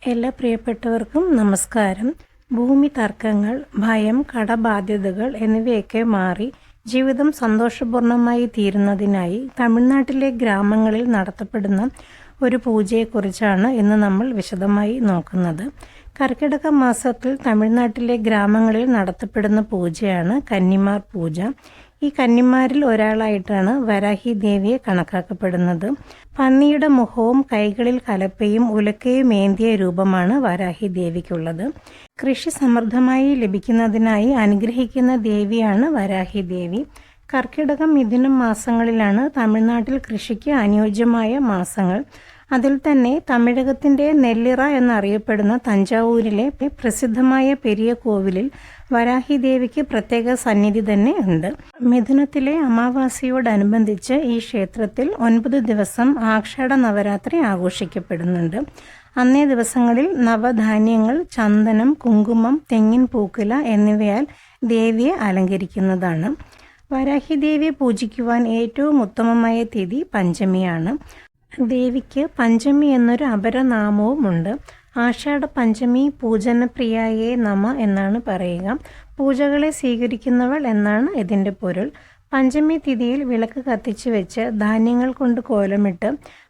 എല്ലാ പ്രിയപ്പെട്ടവർക്കും നമസ്കാരം. ഭൂമി തർക്കങ്ങൾ, ഭയം, കടബാധ്യതകൾ എന്നിവയൊക്കെ മാറി ജീവിതം സന്തോഷപൂർണ്ണമായി തീരുന്നതിനായി തമിഴ്നാട്ടിലെ ഗ്രാമങ്ങളിൽ നടത്തപ്പെടുന്ന ഒരു പൂജയെക്കുറിച്ചാണ് ഇന്ന് നമ്മൾ വിശദമായി നോക്കുന്നത്. കർക്കിടക മാസത്തിൽ തമിഴ്നാട്ടിലെ ഗ്രാമങ്ങളിൽ നടത്തപ്പെടുന്ന പൂജയാണ് കന്നിമാർ പൂജ. ഈ കന്നിമാരിൽ ഒരാളായിട്ടാണ് വരാഹി ദേവിയെ കണക്കാക്കപ്പെടുന്നത്. പന്നിയുടെ മുഖവും കൈകളിൽ കലപ്പയും ഉലക്കയും ഏന്തിയ രൂപമാണ് വരാഹി ദേവിക്കുള്ളത്. കൃഷി സമൃദ്ധമായി ലഭിക്കുന്നതിനായി അനുഗ്രഹിക്കുന്ന ദേവിയാണ് വരാഹി ദേവി. കർക്കിടകം മിഥുനം മാസങ്ങളിലാണ് തമിഴ്നാട്ടിൽ കൃഷിക്ക് അനുയോജ്യമായ മാസങ്ങൾ. അതിൽ തന്നെ തമിഴകത്തിൻ്റെ നെല്ലിറ എന്നറിയപ്പെടുന്ന തഞ്ചാവൂരിലെ പ്രസിദ്ധമായ പെരിയ കോവിലിൽ വരാഹി ദേവിക്ക് പ്രത്യേക സന്നിധി തന്നെ ഉണ്ട്. മിഥുനത്തിലെ അമാവാസിയോടനുബന്ധിച്ച് ഈ ക്ഷേത്രത്തിൽ 9 ദിവസം ആഷാഢ നവരാത്രി ആഘോഷിക്കപ്പെടുന്നുണ്ട്. അന്നേ ദിവസങ്ങളിൽ നവധാന്യങ്ങൾ, ചന്ദനം, കുങ്കുമം, തെങ്ങിൻ പൂക്കുല എന്നിവയാൽ ദേവിയെ അലങ്കരിക്കുന്നതാണ്. വരാഹി ദേവിയെ പൂജിക്കുവാൻ ഏറ്റവും ഉത്തമമായ തിഥി പഞ്ചമിയാണ്. ദേവിക്ക് പഞ്ചമി എന്നൊരു അപരനാമവുമുണ്ട്. ആഷാഢ പഞ്ചമി പൂജനപ്രിയായേ നമ എന്നാണ് പറയുക. പൂജകളെ സ്വീകരിക്കുന്നവൾ എന്നാണ് ഇതിൻ്റെ പൊരുൾ. പഞ്ചമി തിഥിയിൽ വിളക്ക് കത്തിച്ചു വെച്ച് ധാന്യങ്ങൾ കൊണ്ട് കോലമിട്ട്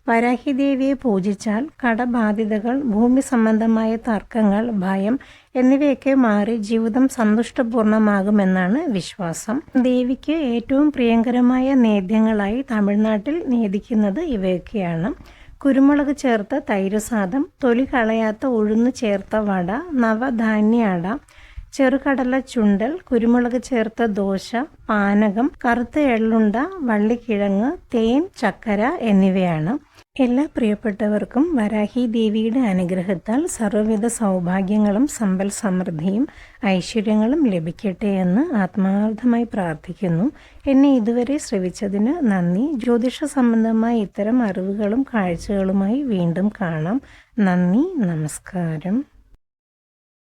വരാഹി ദേവിയെ പൂജിച്ചാൽ കടബാധ്യതകൾ, ഭൂമി സംബന്ധമായ തർക്കങ്ങൾ, ഭയം എന്നിവയൊക്കെ മാറി ജീവിതം സന്തുഷ്ടപൂർണ്ണമാകുമെന്നാണ് വിശ്വാസം. ദേവിക്ക് ഏറ്റവും പ്രിയങ്കരമായ നേദ്യങ്ങളായി തമിഴ്നാട്ടിൽ നേദിക്കുന്നത് ഇവയൊക്കെയാണ്: കുരുമുളക് ചേർത്ത തൈര് സാദം, തൊലി കളയാത്ത ഉഴുന്ന് ചേർത്ത വട, നവധാന്യ അട, ചെറുകടല ചുണ്ടൽ, കുരുമുളക് ചേർത്ത ദോശ, പാനകം, കറുത്ത എള്ളുണ്ട, വള്ളിക്കിഴങ്ങ്, തേൻ, ചക്കര എന്നിവയാണ്. എല്ലാ പ്രിയപ്പെട്ടവർക്കും വരാഹി ദേവിയുടെ അനുഗ്രഹത്താൽ സർവ്വവിധ സൗഭാഗ്യങ്ങളും സമ്പൽ സമൃദ്ധിയും ഐശ്വര്യങ്ങളും ലഭിക്കട്ടെ എന്ന് ആത്മാർത്ഥമായി പ്രാർത്ഥിക്കുന്നു. എന്നെ ഇതുവരെ ശ്രവിച്ചതിന് നന്ദി. ജ്യോതിഷ സംബന്ധമായ ഇത്തരം അറിവുകളും കാഴ്ചകളുമായി വീണ്ടും കാണാം. നന്ദി, നമസ്കാരം.